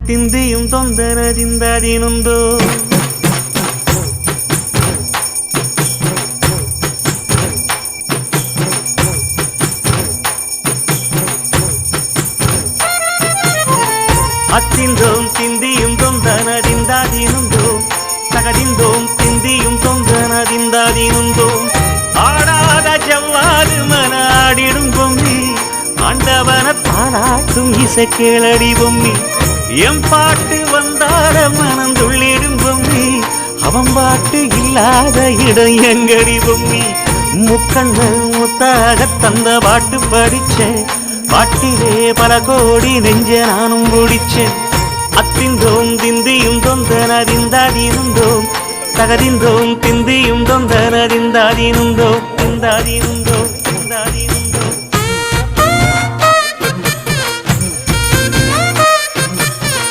திந்தியும் தொந்தனதிந்ததினுந்தோ அத்திந்தோம் திந்தியும் தொந்தனதிந்ததினுந்தோம் தகதிந்தோம் திந்தியும் தொந்தனதிந்ததினுந்தோம் ஆடாத செவ்வாது மனாடிடும் பொம்மி ஆண்டவன தாளாட்டும் இசை கேளடி பொம்மி எம் பாட்டு வந்தார மனந்துள்ளிடும் பொம்மி அவன் பாட்டு இல்லாத இடம் எங்கடி பொம்மி முக்கண்ண முத்தாக தந்த பாட்டு படிச்சேன் பாட்டிலே பல கோடி நெஞ்ச நானும் பிடிச்சேன் அத்திந்தோம் திந்தியும் தொந்தனதிந்ததினுந்தோம் தகதிந்தோம் திந்தியும் தொந்தனதிந்ததினுந்தோம் திந்ததினுந்தோம்